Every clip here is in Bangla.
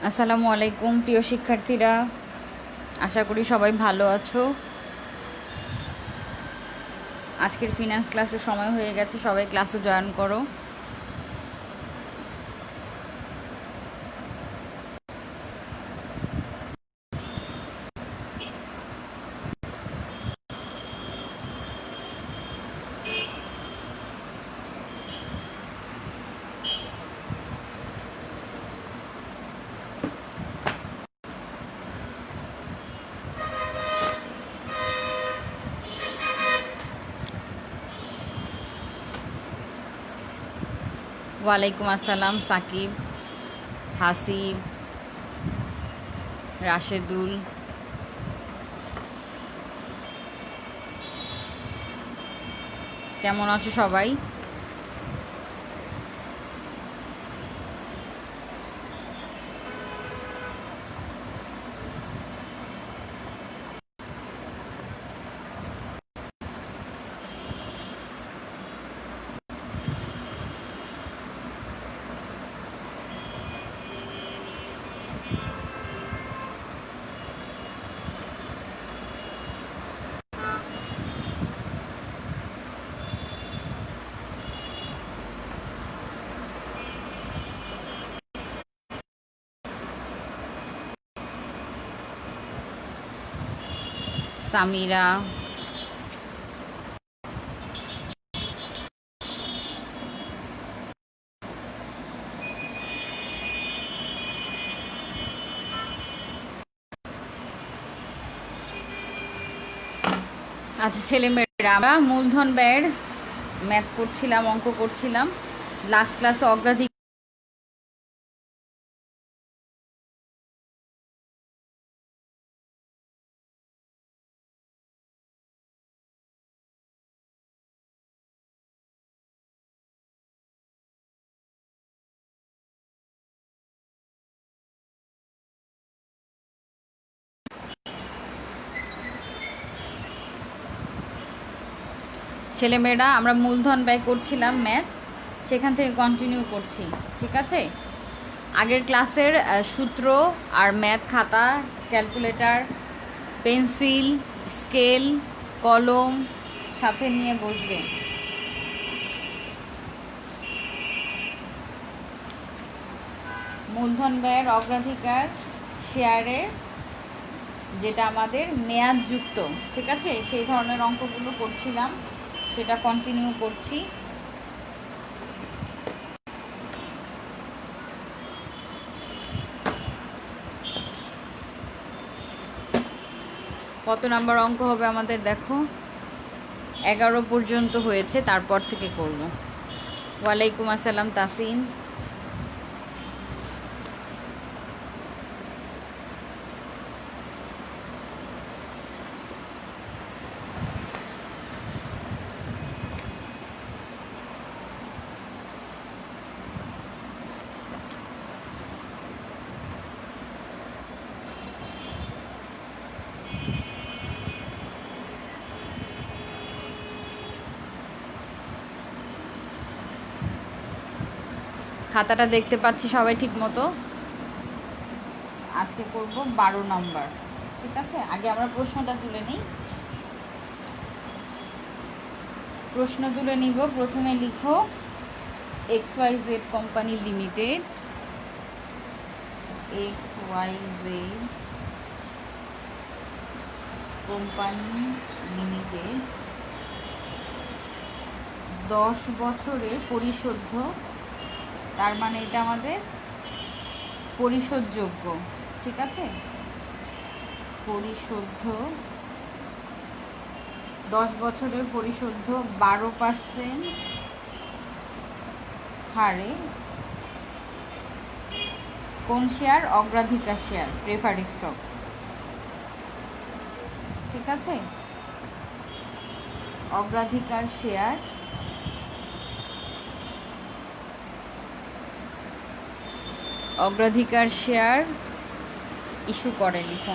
আসসালামু আলাইকুম প্রিয় শিক্ষার্থীরা, আশা করি সবাই ভালো আছো। আজকের ফিনান্স ক্লাসের সময় হয়ে গেছে, সবাই ক্লাসে জয়েন করো। ওয়ালাইকুম আসসালাম সাকিব, হাসিব, রাশেদুল। কেমন আছো সবাই? সামিরা, আচ্ছা ছেলেমেয়েরা, আমরা মূলধন ব্যয়ের ম্যাথ করছিলাম, অঙ্ক করছিলাম। লাস্ট ক্লাসে অগ্রাধিকার ছেলেমেয়েরা আমরা মূলধন ব্যয় করছিলাম ম্যাথ, সেখান থেকে কন্টিনিউ করছি। ঠিক আছে, আগের ক্লাসের সূত্র আর ম্যাথ খাতা, ক্যালকুলেটর, পেন্সিল, স্কেল, কলম সাথে নিয়ে বসবে। মূলধন ব্যয়ের অগ্রাধিকার শেয়ারের, যেটা আমাদের মেয়াদযুক্ত, ঠিক আছে, সেই ধরনের অঙ্কগুলো করছিলাম, সেটা কন্টিনিউ করছি। কত নাম্বার অঙ্ক হবে আমাদের দেখো, 11 পর্যন্ত হয়েছে, তারপর থেকে করব। ওয়ালাইকুম আসসালাম তাসিন। খাতাটা দেখতে পাচ্ছি সবাই ঠিক মতো। আজকে করব 12 নম্বর। ঠিক আছে, আগে আমরা প্রশ্নটা তুলে নিই। প্রশ্ন তুলে নিব। প্রথমে লিখো XYZ company limited, XYZ company limited 10 বছরে পরিশোধ্য, তার মানে এটা আমাদের পরিশোধযোগ্য। ঠিক আছে, পরিশোধ্য 10 বছরের পরিশোধ্য 12% হারে কোন শেয়ার? অগ্রাধিকার শেয়ার, প্রেফার্ড স্টক। ঠিক আছে, অগ্রাধিকার শেয়ার অগ্রাধিকার শেয়ার ইস্যু করে, লিখো।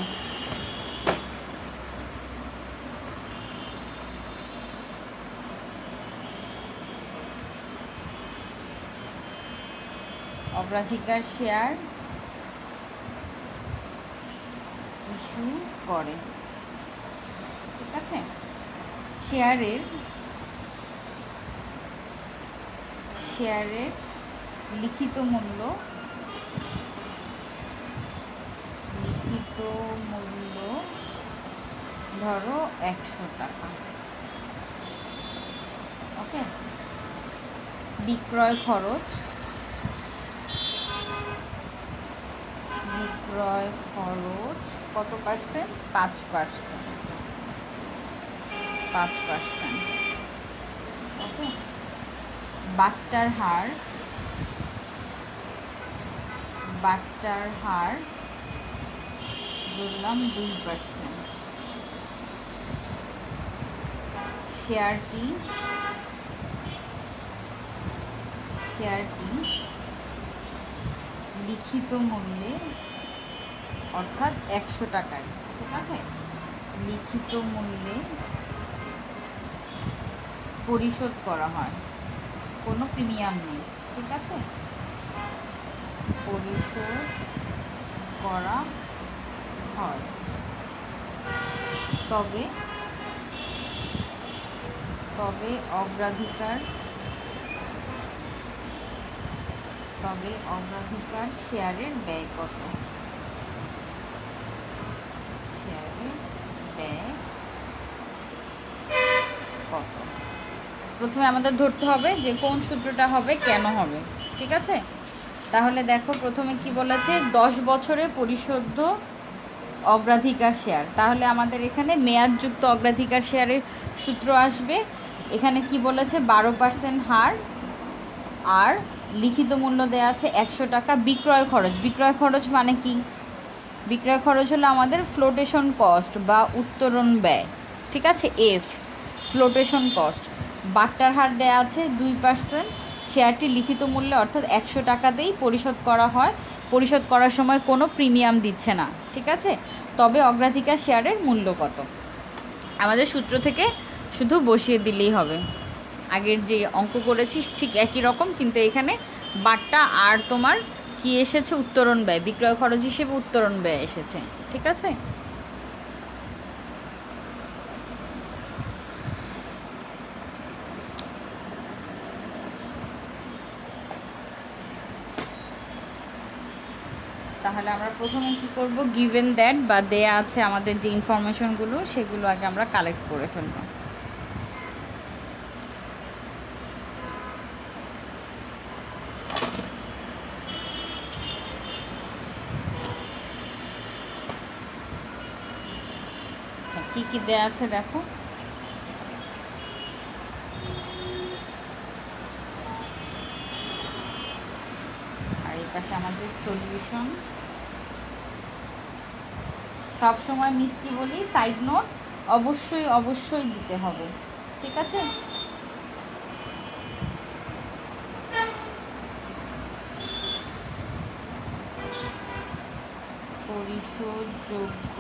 অগ্রাধিকার শেয়ার ইস্যু করে। ঠিক আছে, শেয়ারের লিখিত মূল্য ধরো 100 টাকা। ওকে, বিক্রয় খরচ কত পার্সেন্ট? 5%। ওকে, বাট্টার হার বললাম 2%। শেয়ারটি লিখিত মূল্যে অর্থাৎ 100 টাকায়, ঠিক আছে, লিখিত মূল্যে পরিশোধ করা হয়, কোনো প্রিমিয়াম নেই। ঠিক আছে, পরিশোধ করা হয়, তবে অগ্রাধিকার শেয়ারের ব্যয় কত? প্রথমে আমাদের ধরতে হবে যে কোন সূত্রটা হবে, কেন হবে। ঠিক আছে, তাহলে দেখো প্রথমে কি বলেছে, 10 বছরে পরিশোধ্য অগ্রাধিকার শেয়ার। তাহলে আমাদের এখানে মেয়াদযুক্ত অগ্রাধিকার শেয়ারের সূত্র আসবে। এখানে কি বলেছে, 12% হার, আর লিখিত মূল্য দেওয়া আছে 100 টাকা। বিক্রয় খরচ মানে কি? বিক্রয় খরচ হলো আমাদের ফ্লোটেশন কস্ট বা উত্তোলন ব্যয়। ঠিক আছে, ফ্লোটেশন কস্ট। বাট্টার হার দেওয়া আছে 2%। শেয়ারটি লিখিত মূল্যে অর্থাৎ 100 টাকাতেই পরিশোধ করা হয়। পরিশোধ করার সময় কোনো প্রিমিয়াম দিচ্ছে না। ঠিক আছে, তবে অগ্রাধিকার শেয়ারের মূল্য কত? আমাদের সূত্র থেকে শুধু বসিয়ে দিলেই হবে। আগের যে অঙ্ক করেছিস ঠিক একই রকম, কিন্তু এখানে বাট্টা আর তোমার কি এসেছে, উত্তোলন ব্যয়, বিক্রয় খরচ হিসেবে উত্তোলন ব্যয় এসেছে। ঠিক আছে, তাহলে আমরা প্রথমে কি করব, গিভেন দ্যাট বা দেয়া আছে আমাদের যে ইনফরমেশনগুলো সেগুলো আগে আমরা কালেক্ট করে ফেলব। কি কি দেয়া আছে দেখো, আর এই পাশে আমাদের সলিউশন। সবসময় মিষ্টি বলি, সাইড নোট অবশ্যই দিতে হবে। ঠিক আছে, পরিশোধযোগ্য,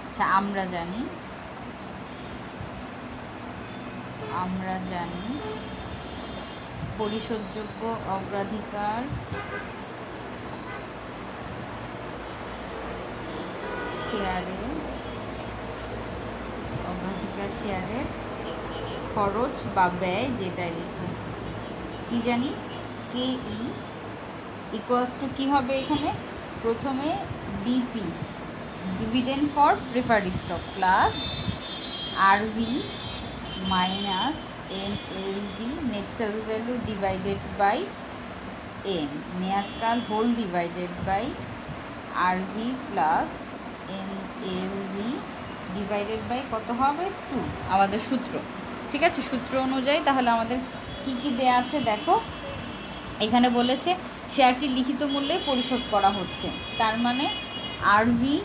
আচ্ছা আমরা জানি পরিশোধযোগ্য অগ্রাধিকার শেয়ারের খরচ বা ব্যয়, যেটাই লিখো, কি জানি, কে ই ইকুয়ালস টু কী হবে এখানে, প্রথমে DP, dividend for preferred stock, plus RV minus NSV, net sales value divided by N, মেয়াদকাল whole divided by RV plus NSV divided by কত হবে, 2, আমাদের সূত্র। ঠিক আছে, সূত্র অনুযায়ী তাহলে আমাদের কি কি দেয়া আছে দেখো। এখানে বলেছে শেয়ারটি লিখিত মূল্যে পরিশোধ করা হচ্ছে, তার মানে আরভি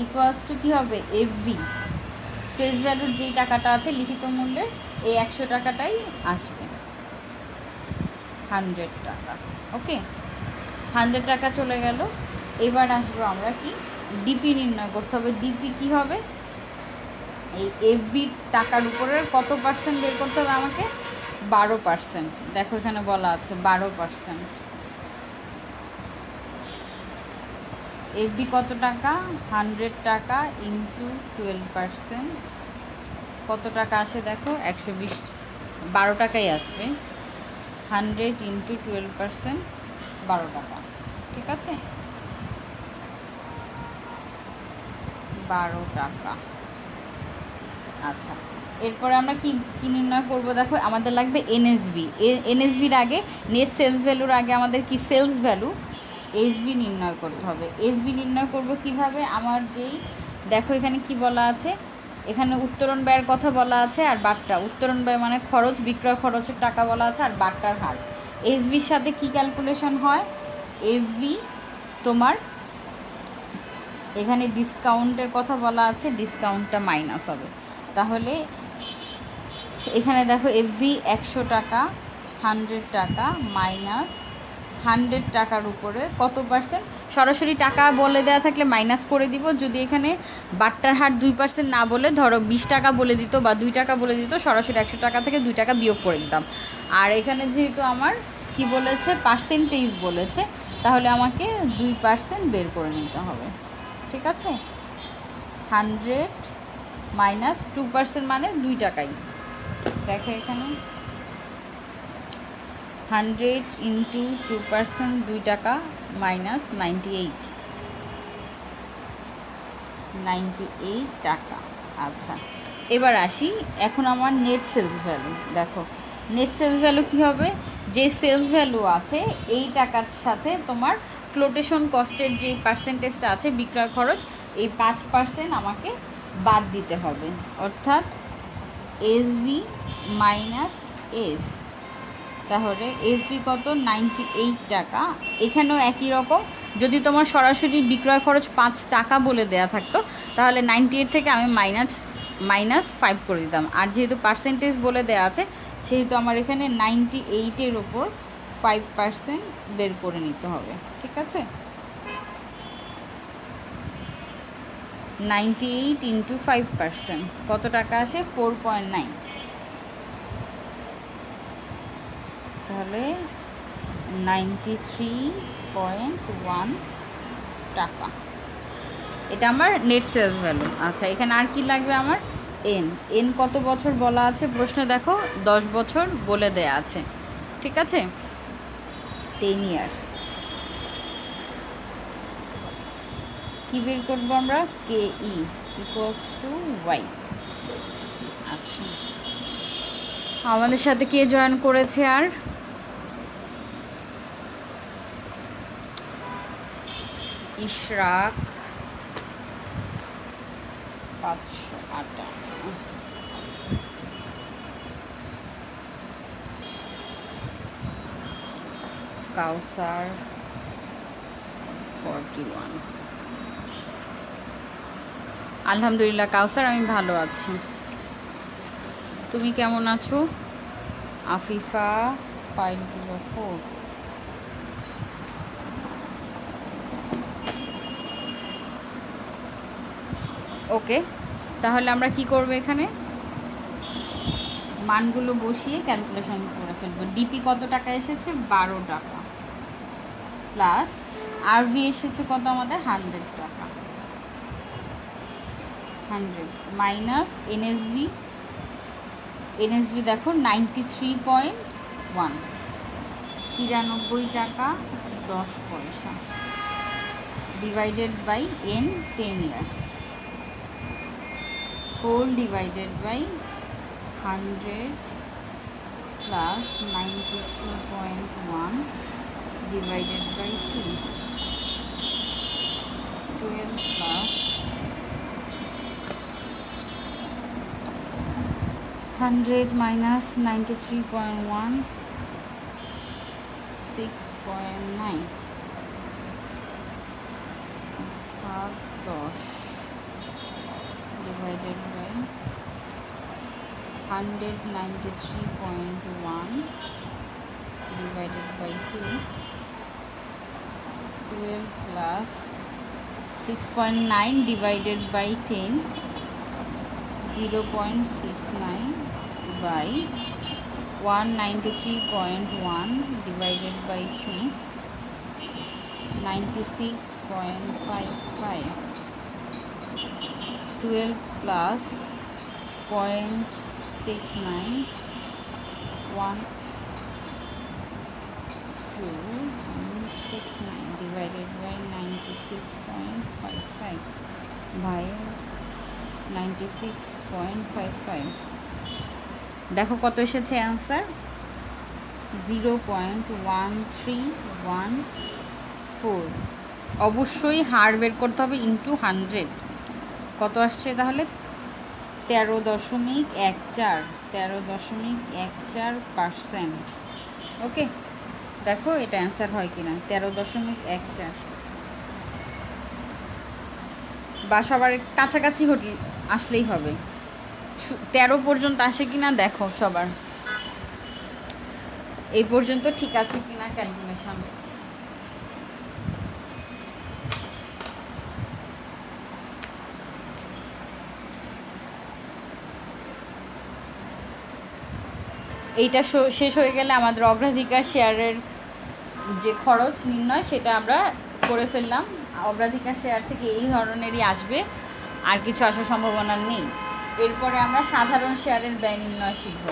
ইকুয়ালস টু কী হবে, এফভি, ফেস ভ্যালুর যেই টাকাটা আছে লিখিত মূল্যের, এই 100 টাকাটাই আসবে, 100 টাকা। ওকে, 100 টাকা চলে গেল। এবার আসবো আমরা কি, ডিপি নির্ণয় করতে হবে। ডিপি কি হবে, এই এফভি টাকার উপরের কত পার্সেন্ট বের করতে হবে আমাকে, 12%। দেখো এখানে বলা আছে 12%। এফবি কত টাকা? 100 টাকা ইন্টু 12%, কত টাকা আসে দেখো? 120, 12 টাকাই আসবে। 100 ইন্টু 12%, 12 টাকা। ঠিক আছে, 12 টাকা। আচ্ছা, এরপরে আমরা কি কি নির্ণয় করব দেখো? আমাদের লাগবে এনএসভি। এনএসভির আগে, নেট সেলস ভ্যালুর আগে আমাদের কি সেলস ভ্যালু, এসভি নির্ণয় করতে হবে। এসভি নির্ণয় করব কিভাবে? আমার যেই দেখো এখানে কি বলা আছে, এখানে উত্তরণ ব্যয়ের কথা বলা আছে আর বাট্টা। উত্তরণ ব্যয় মানে খরচ, বিক্রয় খরচের টাকা বলা আছে, আর বাট্টার হার। এসভির সাথে কি ক্যালকুলেশন হয়? এফভি তোমার এখানে ডিসকাউন্টের কথা বলা আছে, ডিসকাউন্টটা মাইনাস হবে। তাহলে এখানে দেখো এফবি 100 টাকা, 100 টাকা মাইনাস 100 টাকার উপরে কত পার্সেন্ট? সরাসরি টাকা বলে দেওয়া থাকলে মাইনাস করে দিব। যদি এখানে বাট্টার হার 2% না বলে ধরো 20 টাকা বলে দিত বা 2 টাকা বলে দিত, সরাসরি 100 টাকা থেকে 2 টাকা বিয়োগ করে দিতাম। আর এখানে যেহেতু আমার কি বলেছে, পার্সেন্টেজ বলেছে, তাহলে আমাকে 2% বের করে নিতে হবে। ঠিক আছে, 100 মাইনাস 2% মানে 2 টাকাই। দেখো এখানে 100 ইন্টু 2%, 2 টাকা মাইনাস 98 টাকা। আচ্ছা, এবার আসি, এখন আমার নেট সেলস ভ্যালু। দেখো নেট সেলস ভ্যালু কী হবে? যে সেলস ভ্যালু আছে এই টাকার সাথে তোমার ফ্লোটেশন কস্টের যে পার্সেন্টেজটা আছে, বিক্রয় খরচ, এই 5% আমাকে বাদ দিতে হবে। অর্থাৎ এসবি মাইনাস এফ। তাহলে এসবি কত? 98 টাকা। এখানেও একই রকম, যদি তোমার সরাসরি বিক্রয় খরচ 5 টাকা বলে দেয়া থাকতো, তাহলে 98 থেকে আমি -5 করে দিতাম। আর যেহেতু পার্সেন্টেজ বলে দেয়া আছে, সেহেতু আমার এখানে 98-এর ওপর 5% বের করে নিতে হবে। ঠিক আছে, 98 ইন্টু 5% কত টাকা আসে? 4.9। তাহলে 93.1 টাকা, এটা আমার নেট সেলস ভ্যালু। আচ্ছা, এখানে আর কি লাগবে আমার? এন কত বছর বলা আছে প্রশ্নে? দেখো 10 বছর বলে দেয়া আছে। ঠিক আছে, 10 ইয়ার্স। কি বের করবো আমরা? কে ই ইকুয়ালস টু ওয়াই। আচ্ছা, আমাদের সাথে কে জয়েন করেছে? আর ইশরাক 558, কাউসার 41। আলহামদুলিল্লাহ কাউসার, আমি ভালো আছি। তুমি কেমন আছো? আফিফা 504। ওকে, তাহলে আমরা কি করব? এখানে মানগুলো বসিয়ে ক্যালকুলেশন করে ফেলবো। ডিপি কত টাকা এসেছে? 12 টাকা। প্লাস আরভি এসেছে কত আমাদের? 100 টাকা। 100 মাইনাস এনএসভি। এনএসভি দেখো 93.1, 93 টাকা 10 পয়সা, divided by n 10 years, whole divided by 100 plus 93.1 divided by 2, 12 plus 100 minus 93.1, 6.9 ভাগ 10 divided by 193.1 divided by 2, 12 plus 6.9 divided by 10, 0.69 by 193.1 divided by 2, 96 0.55, 12 plus 0.69, 1 269 divided by 96.55 by 96.55, দেখো কত এসেছে অ্যান্সার 0.1314। অবশ্যই হার বের করতে হবে ইন্টু 100, কত আসছে তাহলে 13.14%। ওকে, দেখো এটা অ্যান্সার হয় কিনা 13.14, বা সবার কাছাকাছি আসলেই হবে। 13 পর্যন্ত আসে কিনা দেখো সবার, এই পর্যন্ত ঠিক আছে কিনা ক্যালকুলেশন। এইটা শেষ হয়ে গেলে আমাদের অগ্রাধিকার শেয়ারের যে খরচ নির্ণয় সেটা আমরা করে ফেললাম। অগ্রাধিকার শেয়ার থেকে এই ধরনেরই আসবে, আর কিছু আসার সম্ভাবনা নেই। এরপরে আমরা সাধারণ শেয়ারের ব্যয় নির্ণয় শিখব।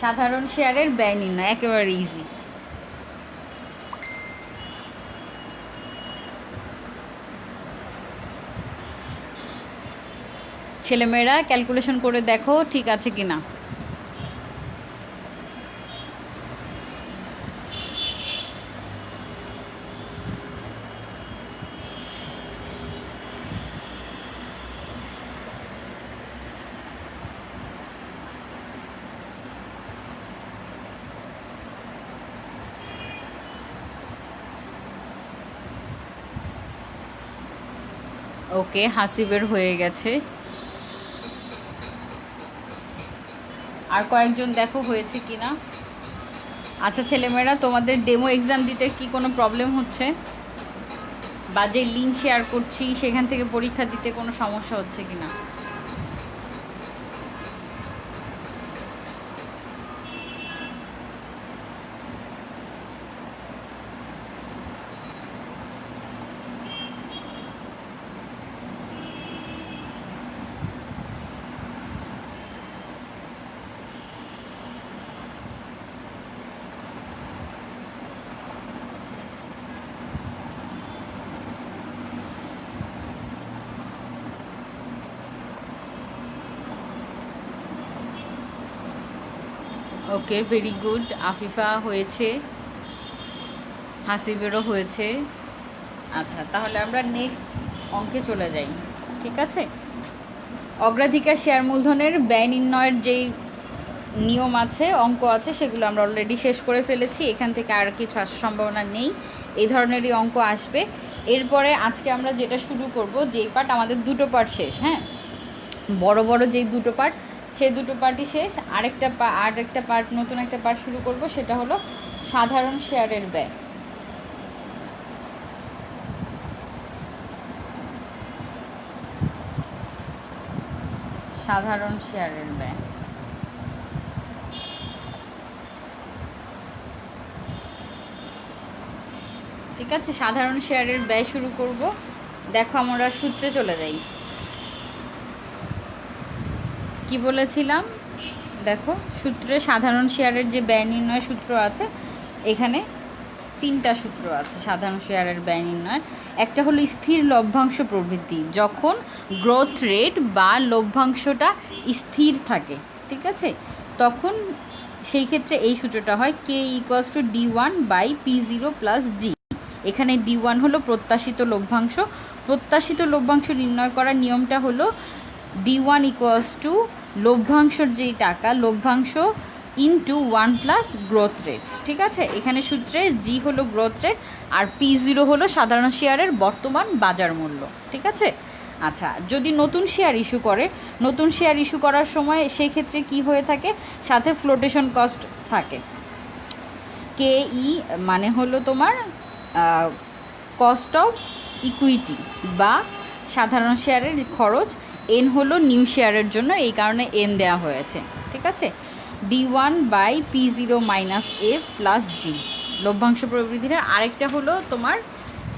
সাধারণ শেয়ারের ব্যয় নির্ণয় একেবারে ইজি। ছেলেমেয়েরা ক্যালকুলেশন করে দেখো ঠিক আছে কিনা। ওকে, হাসিবের হয়ে গেছে। আর কয়েকজন দেখো হয়েছে কিনা। আচ্ছা ছেলেমেয়েরা, তোমাদের ডেমো এক্সাম দিতে কি কোনো প্রবলেম হচ্ছে, বা যে লিঙ্ক শেয়ার করছি সেখান থেকে পরীক্ষা দিতে কোনো সমস্যা হচ্ছে কিনা? ওকে, ভেরি গুড। আফিফা হয়েছে, হাসিবেরও হয়েছে। আচ্ছা, তাহলে আমরা নেক্সট অঙ্কে চলে যাই। ঠিক আছে, অগ্রাধিকার শেয়ার মূলধনের ব্যয় নির্ণয়ের যেই নিয়ম আছে, অঙ্ক আছে, সেগুলো আমরা অলরেডি শেষ করে ফেলেছি। এখান থেকে আর কিছু আসার সম্ভাবনা নেই, এই ধরনেরই অঙ্ক আসবে। এরপরে আজকে আমরা যেটা শুরু করব, যেই পার্ট আমাদের দুটো পার্ট শেষ, হ্যাঁ, বড় বড় যেই দুটো পার্ট, সেই দুটো পার্টই শেষ। আরেকটা পার্ট, নতুন একটা পার্ট শুরু করব, সেটা হলো সাধারণ শেয়ারের ব্যয়। সাধারণ শেয়ারের ব্যয়, ঠিক আছে। সাধারণ শেয়ারের ব্যয় শুরু করব। দেখো আমরা সূত্রে চলে যাই। কি বলেছিলাম দেখো, সূত্রে সাধারণ শেয়ারের যে ব্যয় নির্ণয় সূত্র আছে, এখানে 3টা সূত্র আছে সাধারণ শেয়ারের ব্যয় নির্ণয়। একটা হলো স্থির লভ্যাংশ প্রবৃদ্ধি, যখন গ্রোথ রেট বা লভ্যাংশটা স্থির থাকে, ঠিক আছে, তখন সেই ক্ষেত্রে এই সূত্রটা হয় K=D1/P0+G। এখানে D1 হলো প্রত্যাশিত লভ্যাংশ। প্রত্যাশিত লভ্যাংশ নির্ণয় করার নিয়মটা হলো D1 লভ্যাংশর যেই টাকা, লভ্যাংশ ইন্টু 1 + গ্রোথ রেট, ঠিক আছে। এখানে সূত্রে G হলো গ্রোথ রেট আর P0 হলো সাধারণ শেয়ারের বর্তমান বাজার মূল্য, ঠিক আছে। আচ্ছা, যদি নতুন শেয়ার ইস্যু করার সময় সেই ক্ষেত্রে কি হয়ে থাকে, সাথে ফ্লোটেশন কস্ট থাকে। KE মানে হলো তোমার কস্ট অফ ইকুইটি বা সাধারণ শেয়ারের খরচ, N হলো নিউ শেয়ারের জন্য, এই কারণে N দেওয়া হয়েছে, ঠিক আছে। D1/P0 - F + G, লভ্যাংশ প্রবৃদ্ধির হার। আরেকটা হলো তোমার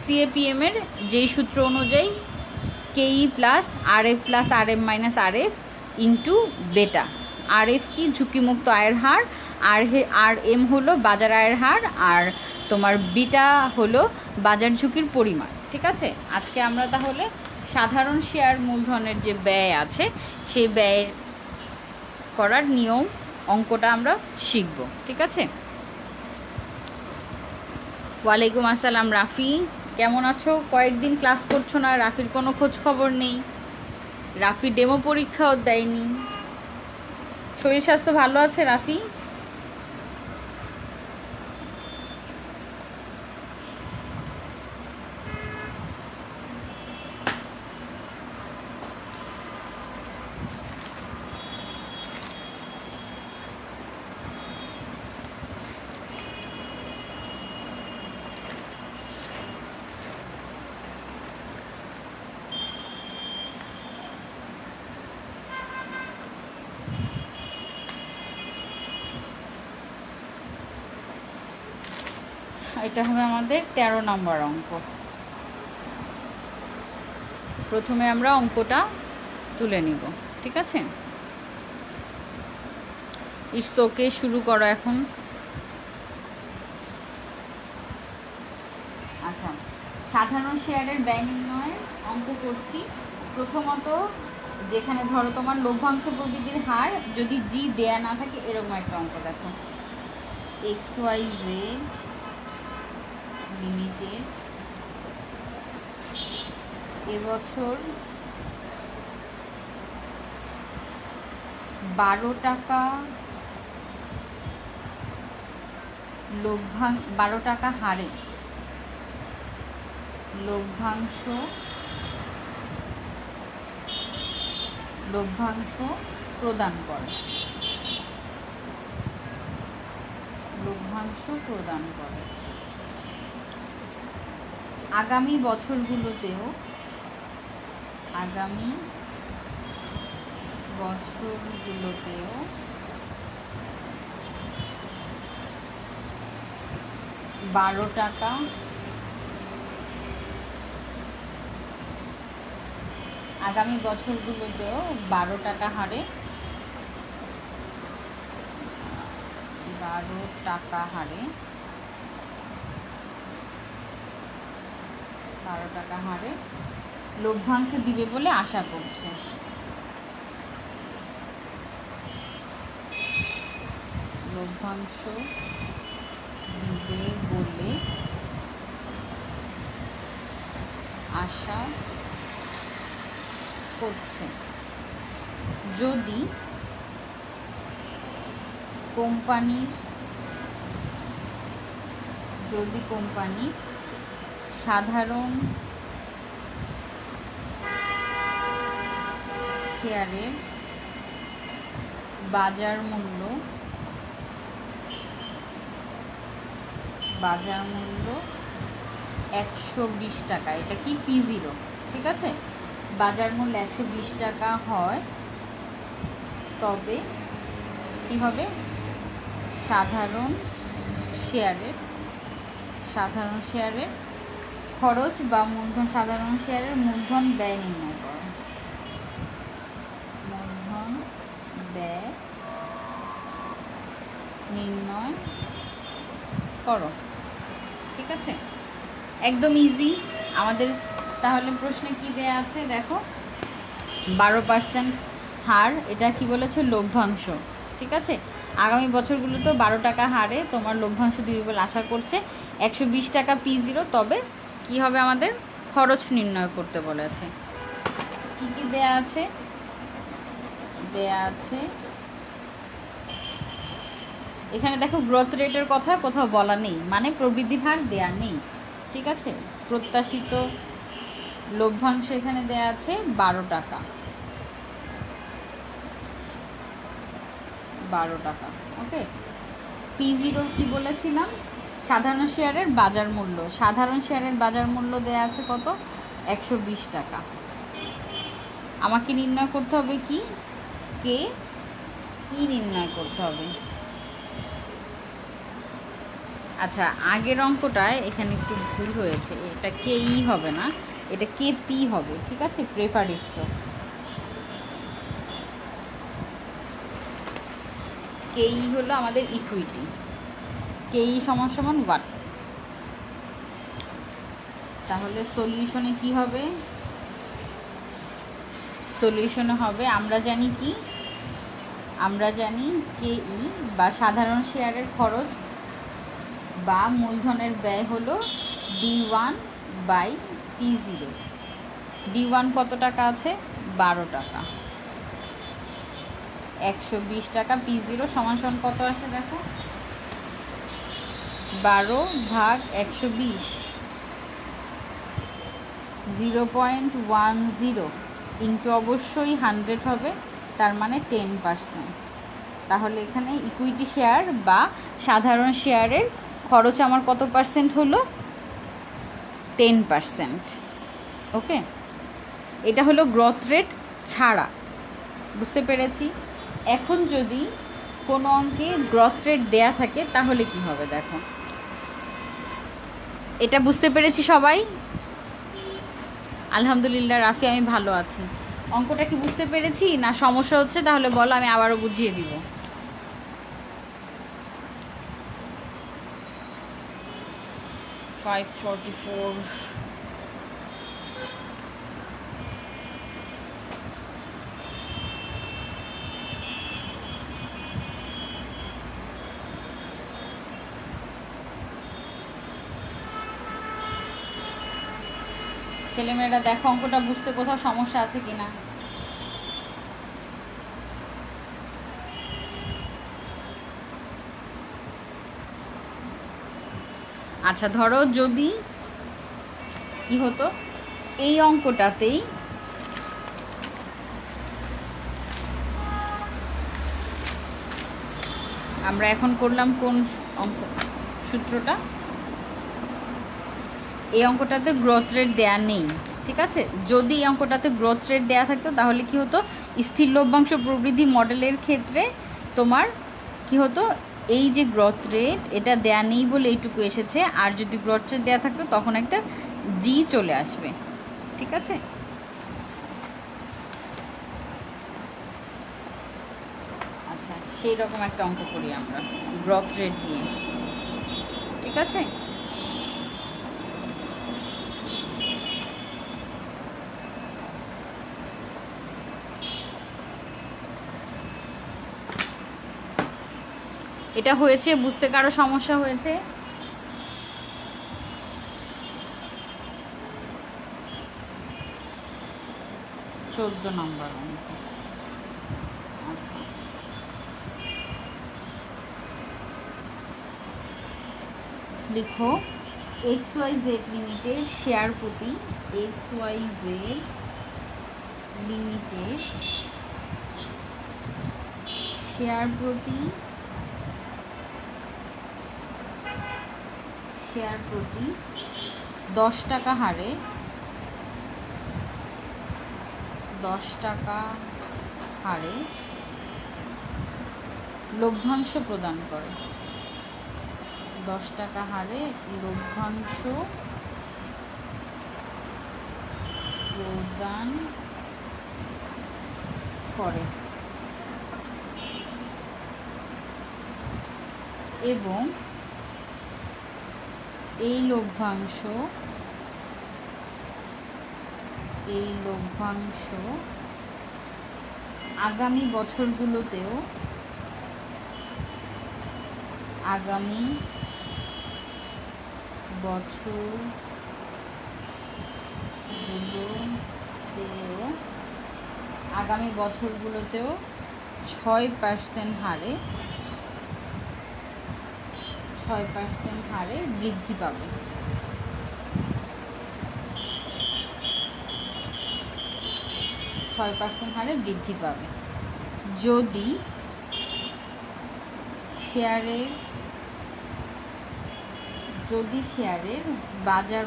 সিএপিএম এর যেই সূত্র অনুযায়ী কেই plus R F plus R M minus R F into beta. R F কি ঝুঁকিমুক্ত আয়ের হার, আর এম হলো বাজার আয়ের হার, আর তোমার বিটা হলো বাজার ঝুঁকির পরিমাণ। ঠিক আছে, আজকে আমরা তাহলে সাধারণ শেয়ার মূলধনের যে ব্যয় আছে সেই ব্যয় করার নিয়ম অঙ্কটা আমরা শিখব। ঠিক আছে, ওয়ালাইকুম আসসালাম রাফি, কেমন আছো? কয়েকদিন ক্লাস করছো না, রাফির কোনো খোঁজ খবর নেই। রাফি ডেমো পরীক্ষাও দেয়নি। শরীর স্বাস্থ্য ভালো আছে রাফি? এটা হবে আমাদের 13 নম্বর অঙ্ক। প্রথমে আমরা অঙ্কটা তুলে নিব। ঠিক আছে, ইটস ওকে, শুরু করো এখন। আচ্ছা, সাধারণ শেয়ারের ব্যয় নির্ণয়ের অঙ্ক করছি। প্রথমত যেখানে ধরো তোমার লভ্যাংশ প্রবৃদ্ধির হার যদি জি দেয়া না থাকে, এরকম একটা অঙ্ক দেখো, XYZ লিমিটেড এবছর 12 টাকা 12 টাকা হারে লভ্যাংশ প্রদান করে। আগামী বছরগুলোতেও 12 টাকা হারে 12 টাকা হারে লভ্যাংশ দিবে বলে আশা করছে। যদি কোম্পানির সাধারণ শেয়ারের বাজার মূল্য 120 টাকা, এটা কি P0, ঠিক আছে, বাজার মূল্য 120 টাকা হয়, তবে কি হবে, সাধারণ শেয়ারের খরচ বা মূলধন, সাধারণ শেয়ারের মূলধন ব্যয় নির্ণয় করো। ঠিক আছে, একদম ইজি আমাদের। তাহলে প্রশ্নে কি দেয়া আছে দেখো, 12% হার, এটা কি বলেছে, লভ্যাংশ। ঠিক আছে, আগামী বছরগুলোতেও 12 টাকা হারে তোমার লভ্যাংশ দিবে বলে আশা করছে। 120 টাকা P0, তবে কি হবে, আমাদের খরচ নির্ণয় করতে বলেছে। কি কি দেয়া আছে, এখানে দেখো গ্রোথ রেটের কথা কোথাও বলা নেই, মানে প্রবৃদ্ধির হার দেয়া নেই। ঠিক আছে, প্রত্যাশিত লভ্যাংশ এখানে দেয়া আছে 12 টাকা। ওকে, P0 কি বলেছিলাম, সাধারণ শেয়ারের বাজার মূল্য দেয়া আছে কত, 120 টাকা। আমাকে নির্ণয় করতে হবে কি, কে নির্ণয় করতে হবে। আচ্ছা, আগের অঙ্কটায় এখানে একটু ভুল হয়েছে, এটা কে ই হবে না, এটা কে পি হবে, ঠিক আছে? Preferred stock. কে ই হলো আমাদের ইকুইটি, কে ই সমান সমান 1। তাহলে সলিউশনে কি হবে? সলিউশনে হবে, আমরা জানি কি, আমরা জানি কে ই বা সাধারণ শেয়ারের খরচ বা মূলধনের ব্যয় হলো D1/P0। D1 কত টাকা আছে? 12 টাকা। 120 টাকা। P0 সমান সমান কত আসে দেখো, 12/120, 0.10 ইন্টু অবশ্যই 100 হবে, তার মানে 10%। তাহলে এখানে ইকুইটি শেয়ার বা সাধারণ শেয়ারের খরচ আমার কত পার্সেন্ট হলো? 10%। ওকে, এটা হলো গ্রোথ রেট ছাড়া, বুঝতে পেরেছি? এখন যদি কোনো অঙ্কে গ্রোথ রেট দেয়া থাকে তাহলে কি হবে দেখো, এটা বুঝতে পেরেছি সবাই? আলহামদুলিল্লাহ রাফি, আমি ভালো আছি। অঙ্কটা কি বুঝতে পেরেছি না সমস্যা হচ্ছে? তাহলে বলো, আমি আবারও বুঝিয়ে দিব। $544। ছেলেমেয়েরা দেখো অঙ্কটা বুঝতে কোথাও সমস্যা আছে কিনা। আচ্ছা, ধরো যদি কি হতো, এই অঙ্কটাতেই আমরা এখন করলাম কোন অঙ্ক, সূত্রটা, এই অঙ্কটাতে গ্রোথ রেট দেয়া নেই, ঠিক আছে? যদি এই অঙ্কটাতে গ্রোথ রেট দেয়া থাকতো তাহলে কি হতো, স্থির লভ্যাংশ প্রবৃদ্ধি মডেলের ক্ষেত্রে তোমার কি হতো, এই যে গ্রোথ রেট এটা দেয়া নেই বলে এইটুকু এসেছে, আর যদি গ্রোথ রেট দেওয়া থাকতো তখন একটা জি চলে আসবে, ঠিক আছে? আচ্ছা, সেই রকম একটা অঙ্ক করি আমরা গ্রোথ রেট দিয়ে, ঠিক আছে? এটা হয়েছে, বুঝতে কারো সমস্যা হয়েছে? চোদ্দ নম্বর অঙ্ক। আচ্ছা, লিখো XYZ লিমিটেড শেয়ার প্রতি, XYZ লিমিটেড শেয়ার প্রতি 10 টাকা হারে 10 টাকা হারে লভ্যাংশ প্রদান করে, 10 টাকা হারে লভ্যাংশ প্রদান করে এবং এই লভ্যাংশ আগামী বছরগুলোতেও আগামী বছরগুলোতেও 6% হারে বৃদ্ধি পাবে। হারে বৃদ্ধি পাবে যদি শেয়ারের বাজার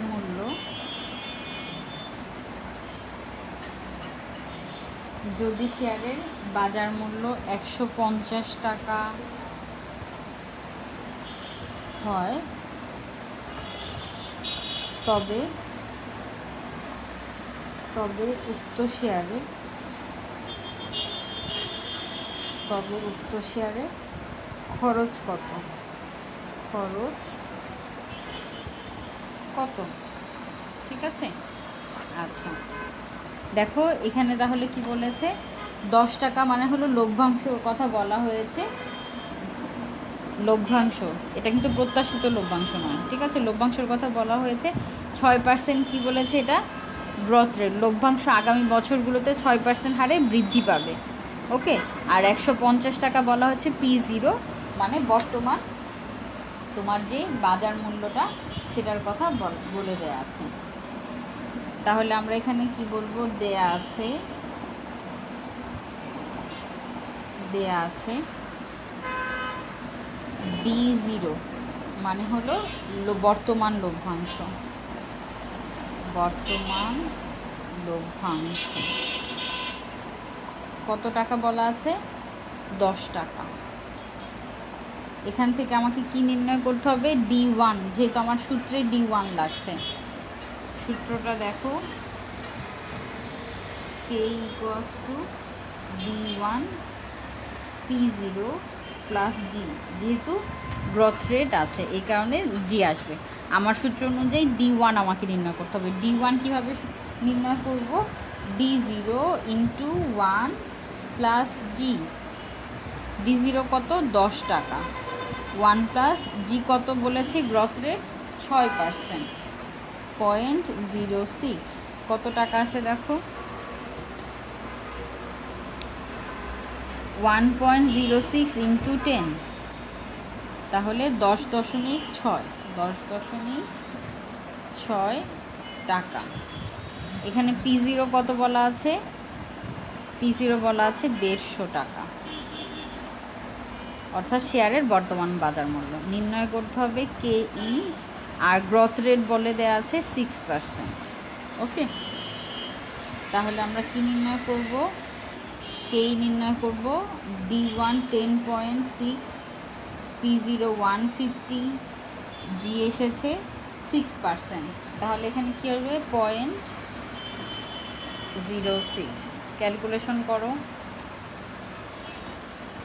মূল্য 150 টাকা হয় তবে উক্ত শেয়ারে খরচ কত, ঠিক আছে। আচ্ছা দেখো এখানে তাহলে কি বলেছে, 10 টাকা মানে হলো লভ্যাংশর কথা বলা হয়েছে। লভ্যাংশ, এটা কিন্তু প্রত্যাশিত লভ্যাংশ নয়, ঠিক আছে। লভ্যাংশের কথা বলা হয়েছে। 6% কি বলেছে, এটা গ্রোথ রেট। লভ্যাংশ আগামী বছরগুলোতে 6% হারে বৃদ্ধি পাবে। ওকে, আর 150 টাকা বলা হচ্ছে P0, মানে বর্তমান তোমার যে বাজার মূল্যটা সেটার কথা বলে দেয়া আছে। তাহলে আমরা এখানে কি বলবো, দেয়া আছে D0 মানে হলো বর্তমান লভ্যাংশ। কত টাকা বলা আছে, 10 টাকা। এখান থেকে আমাকে কি নির্ণয় করতে হবে, D1, যেহেতু আমার সূত্রে D1 লাগছে। সূত্রটা দেখো, K = D1 P0 plus G, যেহেতু গ্রোথ রেট আছে এই কারণে G আসবে। আমার সূত্র অনুযায়ী D1 আমাকে নির্ণয় করতে হবে। D1 কীভাবে নির্ণয় করব, D0 × 1 প্লাস G। D0 কত, 10 টাকা। 1 প্লাস G কত বলেছি, গ্রোথ রেট 6%, 0.06। কত টাকা আসে দেখো, 1.06 × 10, তাহলে 10.6 টাকা। এখানে P0 কত বলা আছে, P0 বলা আছে 150 টাকা, অর্থাৎ শেয়ারের বর্তমান বাজার মূল্য নির্ণয় করতে হবে KE, আর গ্রোথ রেট বলে দেওয়া আছে 6%। ওকে, তাহলে আমরা কি নির্ণয় করব, KE নির্ণয় করব। D1 10.6, P0 150, G এসেছে 6%, তাহলে এখানে কী হবে, 0.06। ক্যালকুলেশন করো,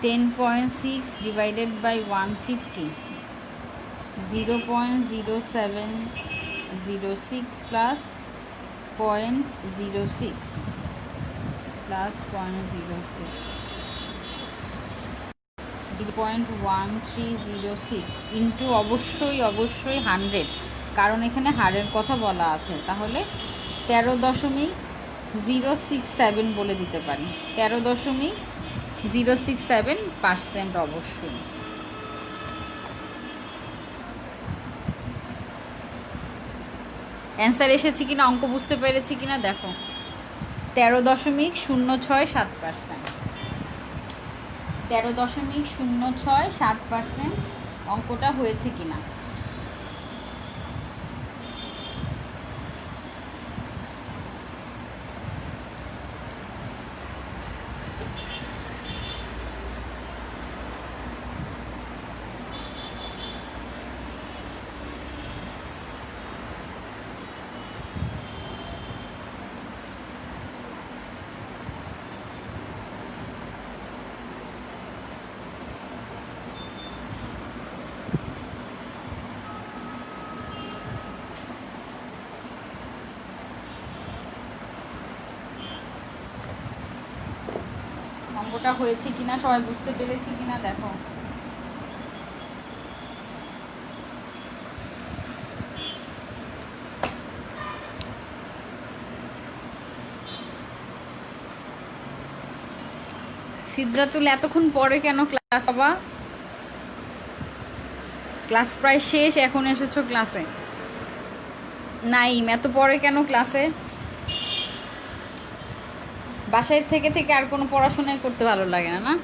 10.6 divided by 150, 0.0706 plus 0.06 plus 0.06, 0.1306 into অবশ্যই 100, কারণ এখানে হারের কথা বলা আছে। তাহলে 13.067 বলে দিতে পারি, 13.067% অবশ্যই। অ্যান্সার এসেছে কিনা, অঙ্ক বুঝতে পেরেছি কিনা দেখো, 13.067%, 13.067% অঙ্কটা হয়েছে কিনা। অঙ্কটা হয়েছে কিনা, সবাই বুঝতে পেরেছি কিনা দেখো। সিদ্ধাতুল এতক্ষণ পরে কেন ক্লাস, বাবা ক্লাস প্রায় শেষ, এখন এসেছো ক্লাসে। নাইম এত পরে কেন ক্লাসে, বাসায় থেকে থেকে আর কোনো পড়াশোনাই করতে ভালো লাগে না, না?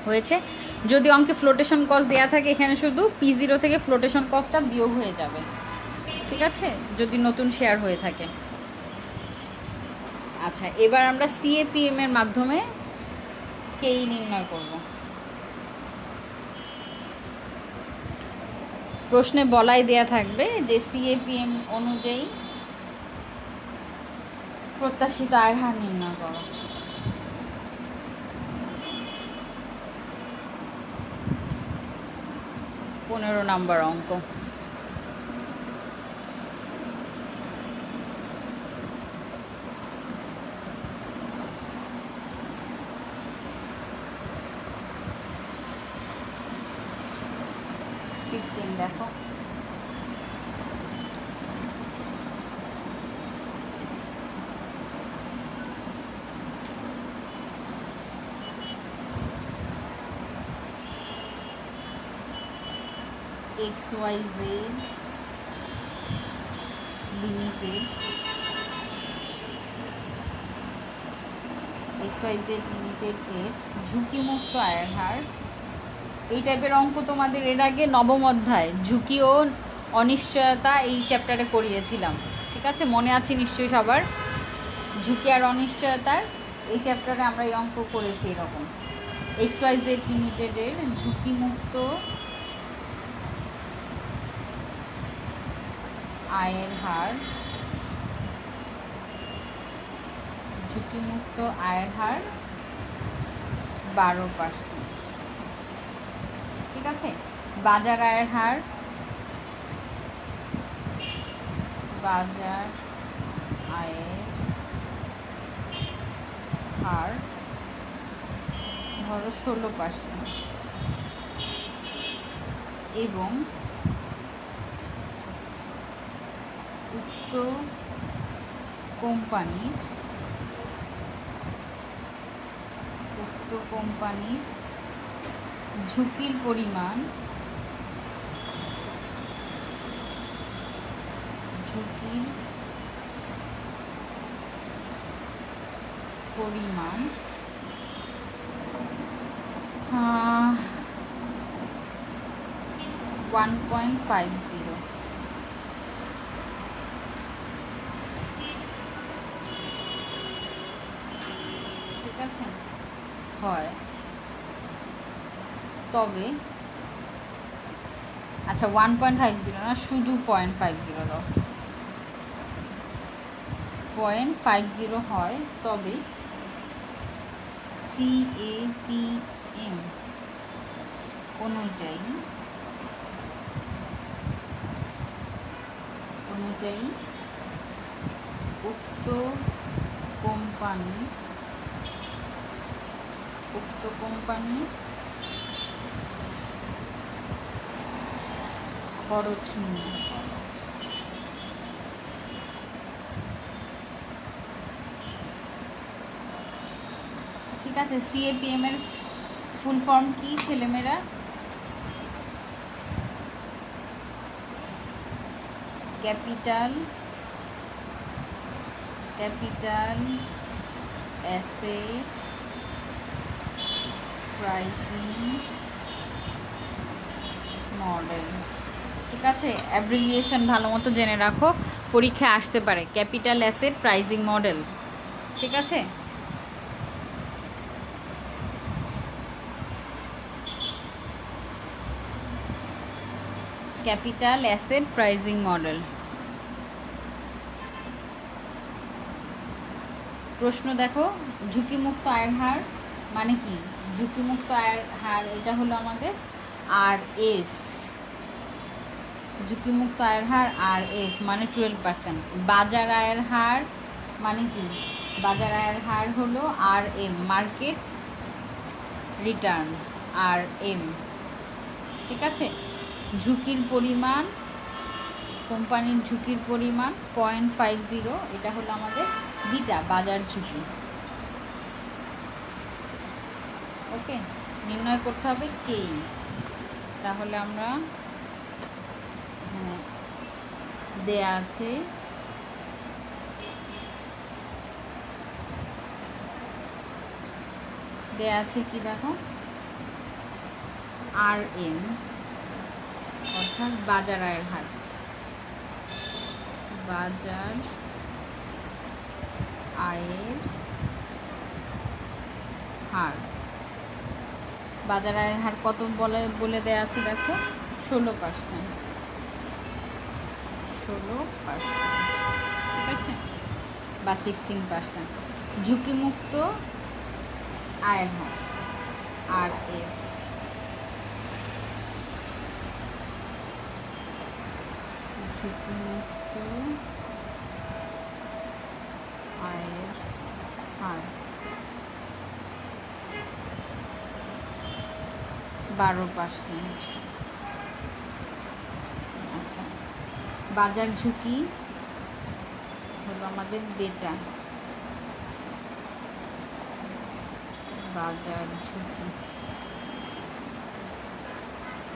হয়েছে, যদি অঙ্কে ফ্লোটেশন কস্ট দেওয়া থাকে এখানে শুধু P0 থেকে ফ্লোটেশন কস্টটা বিয়োগ হয়ে যাবে, ঠিক আছে, যদি নতুন শেয়ার হয়ে থাকে। আচ্ছা, এবার আমরা সিএপিএম এর মাধ্যমে কেই নির্ণয় করব। প্রশ্নে বলাই দেয়া থাকবে যে সিএপিএম অনুযায়ী প্রত্যাশিত আয়ের হার নির্ণয় করো। পনেরো নম্বর অঙ্ক। দেখো, XYZ লিমিটেড, XYZ লিমিটেড এর ঝুঁকিমুক্ত আয়ের হার। এই টাইপের অঙ্ক তোমাদের এর আগে নবম অধ্যায় ঝুঁকি ও অনিশ্চয়তা এই চ্যাপ্টারে করিয়েছিলাম, ঠিক আছে? মনে আছে নিশ্চয়ই সবার? ঝুঁকি আর অনিশ্চয়তার এই চ্যাপ্টারে আমরা এই অঙ্ক করেছি এরকম। XYZ লিমিটেডের ঝুঁকিমুক্ত আয়ের হার, ঝুঁকিমুক্ত আয়ের হার 12%, ঠিক আছে? বাজার আয়ের হার, বাজার আয়ের হার ধরো 16% এবং উক্ত কোম্পানির ঝুঁকির পরিমাণ পরিমাণ 1.50, ঠিক আছে? হয় তবে, আচ্ছা 1.50 না, শুধু 0.50 দাও, 0.50 হয় তবে সিএপিএম অনুযায়ী উক্ত কোম্পানির খরচ নিয়ে ঠিক আছে? সিএপিএম এর ফুল ফর্ম কি ছেলেমেয়েরা? ক্যাপিটাল অ্যাসেট প্রাইসিং মডেল, ঠিক আছে? অ্যাব্রিভিয়েশন ভালো মতো জেনে রাখো, পরীক্ষায় আসতে পারে। ক্যাপিটাল অ্যাসেট প্রাইসিং মডেল, ঠিক আছে? Capital asset pricing model. প্রশ্ন দেখো, ঝুঁকিমুক্ত আয়ের হার মানে কি? ঝুঁকিমুক্ত আয়ের হার এটা হলো আমাদের RF, ঝুঁকিমুক্ত আয়ের হার RF মানে 12%। বাজার আয়ের হার মানে কি? বাজার আয়ের হার হলো RM, মার্কেট রিটার্ন, RM, ঠিক আছে? ঝুঁকির পরিমাণ, কোম্পানির ঝুঁকির পরিমাণ 0.50, এটা হলো আমাদের বিটা, বাজার ঝুঁকি। ওকে, নির্ণয় করতে হবে কেই। তাহলে আমরা দেয়া আছে কি দেখো, RM অর্থাৎ বাজার আয়ের হার, বাজার আয়ের হার। বাজার আয়ের হার কত বলে দেয়া আছে দেখো, 16%। 16%, ঠিক আছে, বা 16%। ঝুঁকিমুক্ত আয়ের হার RF, ঝুঁকিমুক্ত আয়ের হার 12%। আচ্ছা, বাজার ঝুঁকি হলো আমাদের বেটা।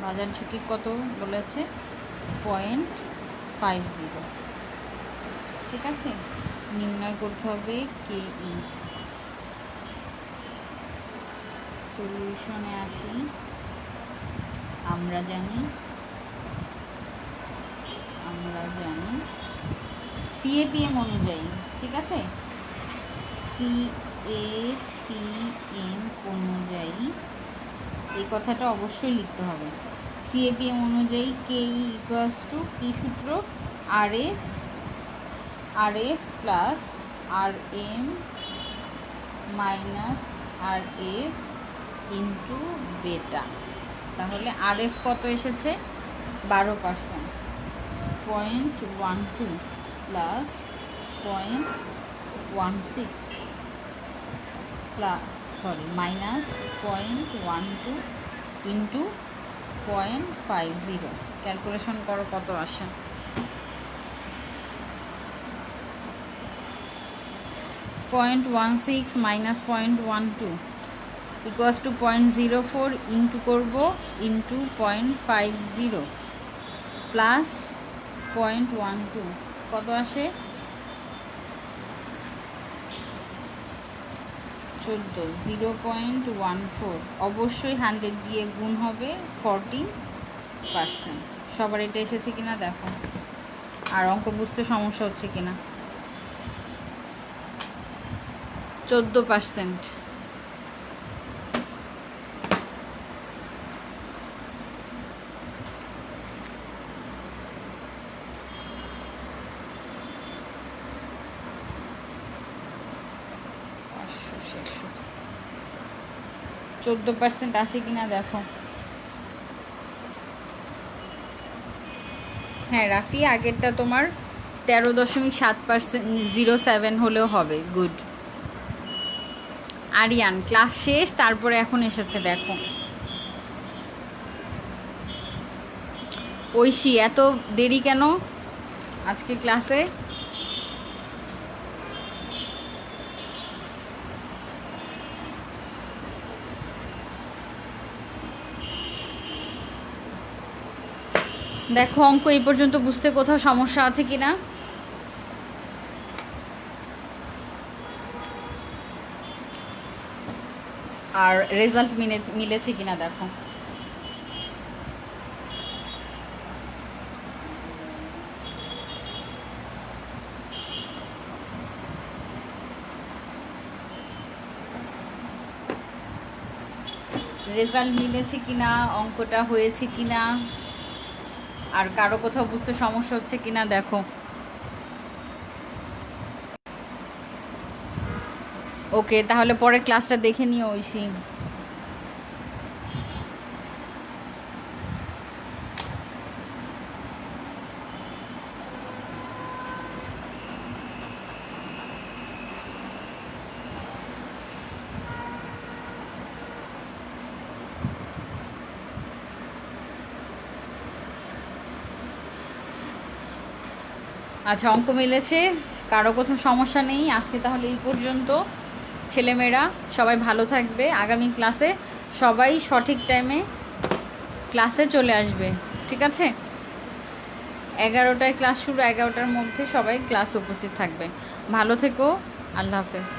বাজার ঝুঁকি কত বলেছে? 0.50, ঠিক আছে। নির্ণয় করতে হবে KE। সলিউশনে আসি। আমরা জানি CAPM অনুযায়ী, ঠিক আছে, CAPM অনুযায়ী এই কথাটা অবশ্যই লিখতে হবে। CAPM অনুযায়ী KE ইকুয়ালস টু কি সূত্র? RF plus RM minus RF into বেটা। তাহলে RF কত এসেছে? 12%। 0.12 প্লাস 0.16 মাইনাস 0.12 ইন্টু 0.50। ক্যালকুলেশন করো কত আসে। 0.16 মাইনাস 0.12 ইকুয়ালস টু 0.04 ইন্টু করবো ইন্টু 0.50 প্লাস 0.12 কত আসে? 14। 0.14 অবশ্যই 100 দিয়ে গুণ হবে 14%। সবার এটা এসেছে কিনা দেখো, আর অঙ্ক বুঝতে সমস্যা হচ্ছে কিনা। 14%। শেষো 14% আসে কিনা দেখো। হ্যাঁ রাফি, আগেরটা তোমার 13.707 হলেও হবে। গুড। আরিয়ান, ক্লাস শেষ, তারপরে এখন এসেছে দেখো। ঐশী, এত দেরি কেন আজকে ক্লাসে? দেখো অঙ্ক এই পর্যন্ত বুঝতে কোথাও সমস্যা আছে কিনা। আর রেজাল্ট মিলেছে কিনা দেখো। রেজাল্ট মিলেছে কিনা, অঙ্কটা হয়েছে কিনা, আর কারো কোথাও বুঝতে সমস্যা হচ্ছে কিনা দেখো। ওকে, তাহলে পরে ক্লাসটা দেখে নিও ঐশী। আচ্ছা, অঙ্ক মিলেছে, কারো কোথাও সমস্যা নেই। আজকে তাহলে এই পর্যন্ত। ছেলেমেয়েরা সবাই ভালো থাকবে। আগামী ক্লাসে সবাই সঠিক টাইমে ক্লাসে চলে আসবে, ঠিক আছে? 11টায় ক্লাস শুরু, 11টার মধ্যে সবাই ক্লাসে উপস্থিত থাকবে। ভালো থেকো, আল্লাহ হাফেজ।